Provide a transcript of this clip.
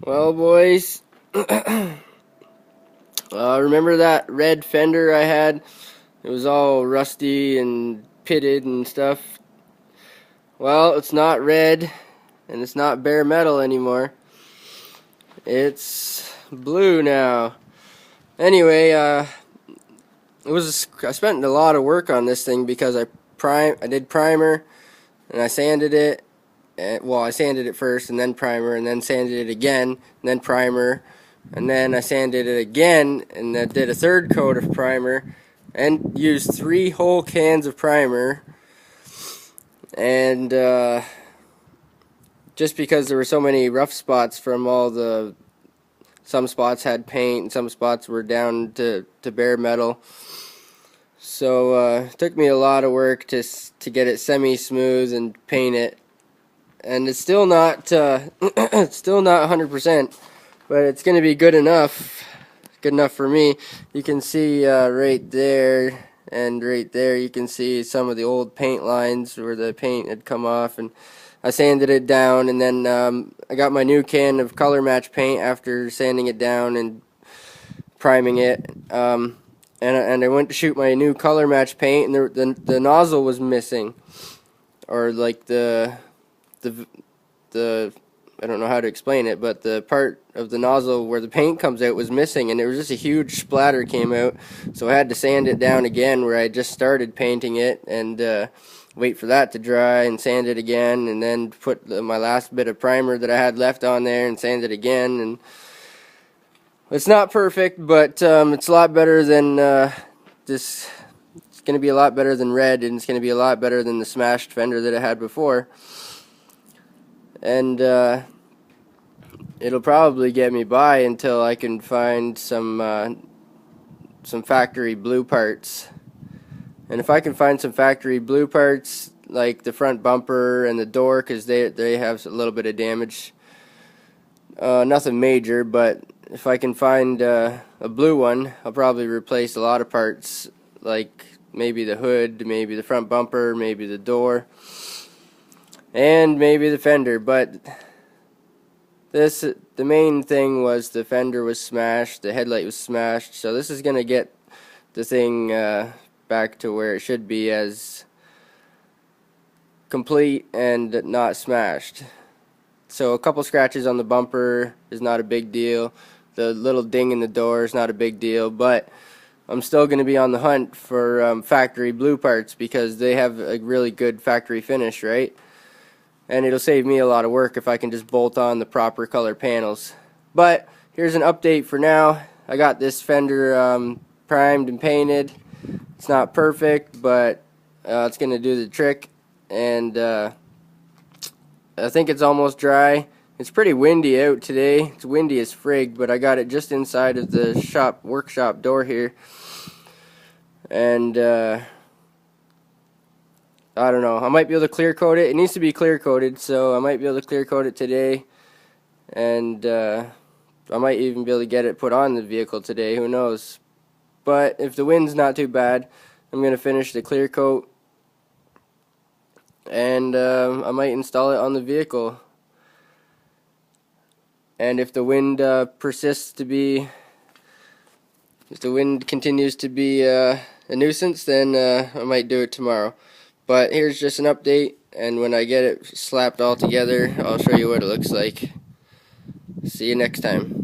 Well, boys, remember that red fender I had? It was all rusty and pitted and stuff. Well, it's not red, and it's not bare metal anymore. It's blue now. Anyway, I spent a lot of work on this thing because I did primer, and I sanded it. Well, I sanded it first, and then primer, and then sanded it again, and then primer, and then I sanded it again, and then did a third coat of primer, and used 3 whole cans of primer. And just because there were so many rough spots from some spots had paint, and some spots were down to bare metal. So it took me a lot of work to get it semi-smooth and paint it. And it's still not it's still not 100%, but it's going to be good enough for me. You can see right there and right there, you can see some of the old paint lines where the paint had come off, and I sanded it down, and then I got my new can of color match paint after sanding it down and priming it, and I went to shoot my new color match paint, and the nozzle was missing, or like the I don't know how to explain it, but the part of the nozzle where the paint comes out was missing, and it was just a huge splatter came out. So I had to sand it down again where I just started painting it, and wait for that to dry and sand it again, and then put my last bit of primer that I had left on there and sand it again. And it's not perfect, but it's a lot better than this. It's going to be a lot better than red, and it's going to be a lot better than the smashed fender that I had before. And it'll probably get me by until I can find some factory blue parts. And if I can find some factory blue parts, like the front bumper and the door, because they have a little bit of damage, nothing major, but if I can find a blue one, I'll probably replace a lot of parts, like maybe the hood, maybe the front bumper, maybe the door, and maybe the fender. But the main thing was the fender was smashed, the headlight was smashed, so this is going to get the thing back to where it should be, as complete and not smashed. So a couple scratches on the bumper is not a big deal. The little ding in the door is not a big deal, but I'm still going to be on the hunt for factory blue parts, because they have a really good factory finish, right? And it'll save me a lot of work if I can just bolt on the proper color panels. But here's an update for now. I got this fender primed and painted. It's not perfect, but it's going to do the trick. And I think it's almost dry. It's pretty windy out today. It's windy as frig, but I got it just inside of the workshop door here. And I don't know. I might be able to clear coat it. It needs to be clear coated, so I might be able to clear coat it today. And I might even be able to get it put on the vehicle today. Who knows? But if the wind's not too bad, I'm going to finish the clear coat. And I might install it on the vehicle. And if the wind persists to be, if the wind continues to be a nuisance, then I might do it tomorrow. But here's just an update, and when I get it slapped all together, I'll show you what it looks like. See you next time.